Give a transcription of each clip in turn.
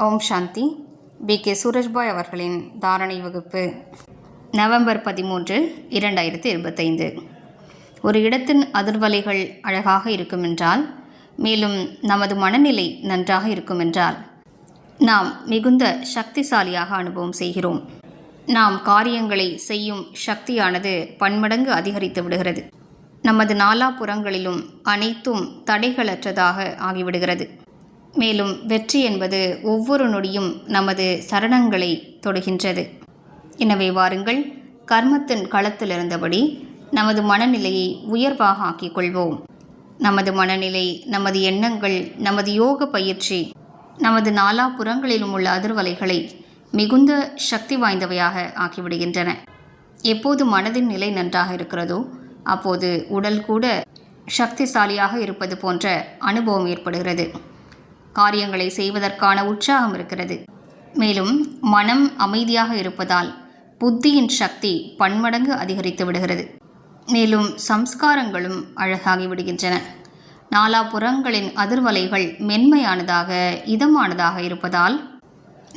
ஓம் சாந்தி. B.K. Surajbhai அவர்களின் தாரணை வகுப்பு நவம்பர் 13, 2025. ஒரு இடத்தின் அதிர்வலைகள் அழகாக இருக்குமென்றால், மேலும் நமது மனநிலை நன்றாக இருக்குமென்றால், நாம் மிகுந்த சக்திசாலியாக அனுபவம் செய்கிறோம். நாம் காரியங்களை செய்யும் சக்தியானது பன்மடங்கு அதிகரித்து விடுகிறது. நமது நாலாபுறங்களிலும் அனைத்தும் தடைகளற்றதாக ஆகிவிடுகிறது. மேலும் வெற்றி என்பது ஒவ்வொரு நொடியும் நமது சரணங்களை தொடுகின்றது. எனவே வாருங்கள், கர்மத்தின் களத்திலிருந்தபடி நமது மனநிலையை உயர்வாக ஆக்கிக் கொள்வோம். நமது மனநிலை, நமது எண்ணங்கள், நமது யோக பயிற்சி நமது நாலாபுறங்களிலும் உள்ள அதிர்வலைகளை மிகுந்த சக்தி வாய்ந்தவையாக ஆக்கிவிடுகின்றன. எப்போது மனதின் நிலை நன்றாக இருக்கிறதோ அப்போது உடல் கூட சக்திசாலியாக இருப்பது போன்ற அனுபவம் ஏற்படுகிறது. காரியங்களை செய்வதற்கான உற்சாகம் இருக்கிறது. மேலும் மனம் அமைதியாக இருப்பதால் புத்தியின் சக்தி பன்மடங்கு அதிகரித்து விடுகிறது. மேலும் சம்ஸ்காரங்களும் அழகாகி விடுகின்றன. நாலாபுறங்களின் அதிர்வலைகள் மென்மையானதாக, இதமானதாக இருப்பதால்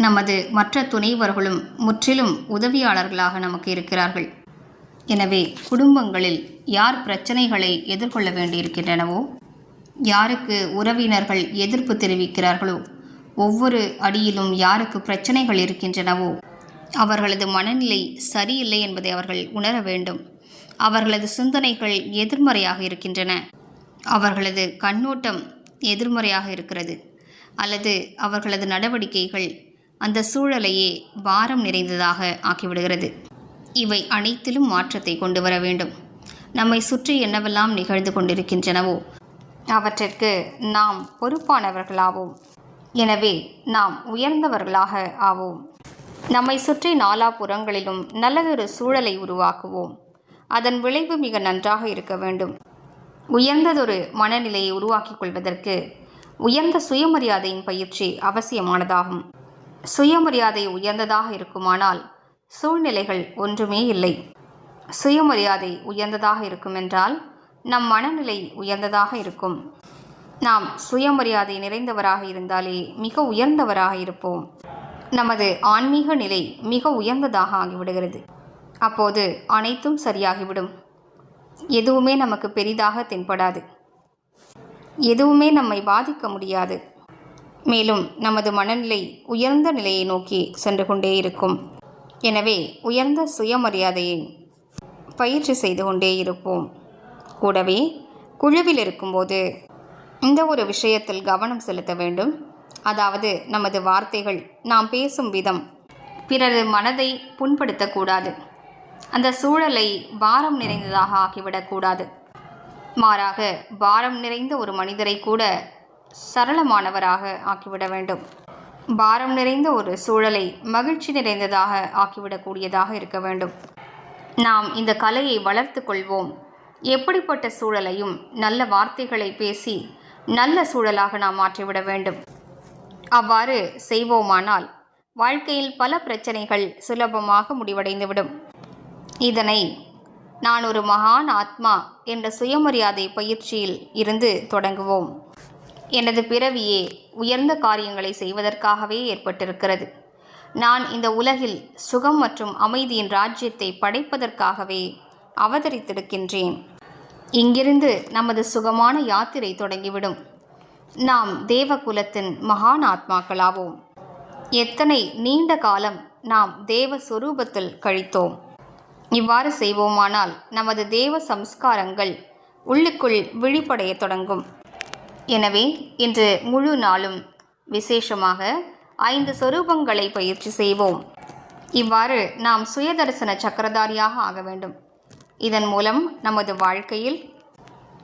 நமது மற்ற துணைவர்களும் முற்றிலும் உதவியாளர்களாக நமக்கு இருக்கிறார்கள். எனவே குடும்பங்களில் யார் பிரச்சனைகளை எதிர்கொள்ள வேண்டியிருக்கின்றனவோ, யாருக்கு உறவினர்கள் எதிர்ப்பு தெரிவிக்கிறார்களோ, ஒவ்வொரு அடியிலும் யாருக்கு பிரச்சனைகள் இருக்கின்றனவோ அவர்களது மனநிலை சரியில்லை என்பதை அவர்கள் உணர வேண்டும். அவர்களது சிந்தனைகள் எதிர்மறையாக இருக்கின்றன, அவர்களது கண்ணோட்டம் எதிர்மறையாக இருக்கிறது, அல்லது அவர்களது நடவடிக்கைகள் அந்த சூழலையே பாரம் நிறைந்ததாக ஆக்கிவிடுகிறது. இவை அனைத்திலும் மாற்றத்தை கொண்டு வர வேண்டும். நம்மை சுற்றி என்னவெல்லாம் நிகழ்ந்து கொண்டிருக்கின்றனவோ அவற்றிற்கு நாம் பொறுப்பானவர்களாவோம். எனவே நாம் உயர்ந்தவர்களாக ஆவோம். நம்மை சுற்றி நாலாபுறங்களிலும் நல்லதொரு சூழலை உருவாக்குவோம். அதன் விளைவு மிக நன்றாக இருக்க வேண்டும். உயர்ந்ததொரு மனநிலையை உருவாக்கிக் கொள்வதற்கு உயர்ந்த சுயமரியாதையின் பயிற்சி அவசியமானதாகும். சுயமரியாதை உயர்ந்ததாக இருக்குமானால் சூழ்நிலைகள் ஒன்றுமே இல்லை. சுயமரியாதை உயர்ந்ததாக இருக்குமென்றால் நம் மனநிலை உயர்ந்ததாக இருக்கும். நாம் சுயமரியாதை நிறைந்தவராக இருந்தாலே மிக உயர்ந்தவராக இருப்போம். நமது ஆன்மீக நிலை மிக உயர்ந்ததாக ஆகிவிடுகிறது. அப்போது அனைத்தும் சரியாகிவிடும். எதுவுமே நமக்கு பெரிதாக தென்படாது. எதுவுமே நம்மை பாதிக்க முடியாது. மேலும் நமது மனநிலை உயர்ந்த நிலையை நோக்கி சென்று கொண்டே இருக்கும். எனவே உயர்ந்த சுயமரியாதையை பயிற்சி செய்து கொண்டே இருப்போம். கூடவே குழுவில் இருக்கும்போது இந்த ஒரு விஷயத்தில் கவனம் செலுத்த வேண்டும். அதாவது நமது வார்த்தைகள், நாம் பேசும் விதம் பிறரது மனதை புண்படுத்தக்கூடாது. அந்த சூழலை பாரம் நிறைந்ததாக ஆக்கிவிடக்கூடாது. மாறாக பாரம் நிறைந்த ஒரு மனிதரை கூட சரளமானவராக ஆக்கிவிட வேண்டும். பாரம் நிறைந்த ஒரு சூழலை மகிழ்ச்சி நிறைந்ததாக ஆக்கிவிடக்கூடியதாக இருக்க வேண்டும். நாம் இந்த கலையை வளர்த்து கொள்வோம். எப்படிப்பட்ட சூழலையும் நல்ல வார்த்தைகளை பேசி நல்ல சூழலாக நாம் மாற்றிவிட வேண்டும். அவ்வாறு செய்வோமானால் வாழ்க்கையில் பல பிரச்சனைகள் சுலபமாக முடிவடைந்துவிடும். இதனை நான் ஒரு மகான் ஆத்மா என்ற சுயமரியாதை பயிற்சியில் இருந்து தொடங்குவோம். எனது பிறவியே உயர்ந்த காரியங்களை செய்வதற்காகவே ஏற்பட்டிருக்கிறது. நான் இந்த உலகில் சுகம் மற்றும் அமைதியின் ராஜ்யத்தை படைப்பதற்காகவே அவதரித்திருக்கின்றேன். இங்கிருந்து நமது சுகமான யாத்திரை தொடங்கிவிடும். நாம் தேவகுலத்தின் மகான் ஆத்மாக்களாவோம். எத்தனை நீண்ட காலம் நாம் தேவ சொரூபத்தில் கழித்தோம். இவ்வாறு செய்வோமானால் நமது தேவ சம்ஸ்காரங்கள் உள்ளுக்குள் விழிப்படைய தொடங்கும். எனவே இன்று முழு நாளும் விசேஷமாக 5 சொரூபங்களை பயிற்சி செய்வோம். இவ்வாறு நாம் சுயதரிசன சக்கரதாரியாக ஆக வேண்டும். இதன் மூலம் நமது வாழ்க்கையில்,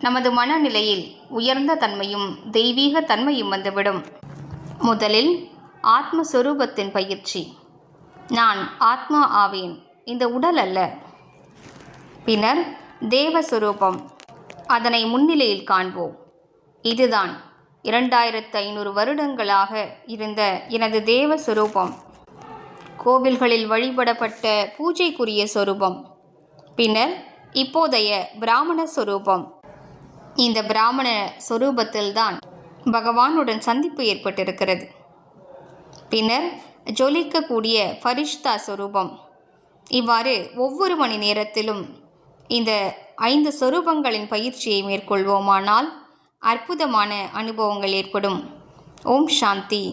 நமது மனநிலையில் உயர்ந்த தன்மையும் தெய்வீக தன்மையும் வந்துவிடும். முதலில் ஆத்மஸ்வரூபத்தின் பயிற்சி. நான் ஆத்மா ஆவேன், இந்த உடல் அல்ல. பின்னர் தேவஸ்வரூபம், அதனை முன்னிலையில் காண்போம். இதுதான் 2500 வருடங்களாக இருந்த எனது தேவ சொரூபம், கோவில்களில் வழிபடப்பட்ட பூஜைக்குரிய சொரூபம். பின்னர் இப்போதைய பிராமண சொரூபம். இந்த பிராமண சொரூபத்தில்தான் பகவானுடன் சந்திப்பு ஏற்பட்டிருக்கிறது. பின்னர் ஜொலிக்கக்கூடிய ஃபரிஷ்தா சொரூபம். இவ்வாறு ஒவ்வொரு மணி நேரத்திலும் இந்த 5 சொரூபங்களின் பயிற்சியை மேற்கொள்வோமானால் அற்புதமான அனுபவங்கள் ஏற்படும். ஓம் சாந்தி.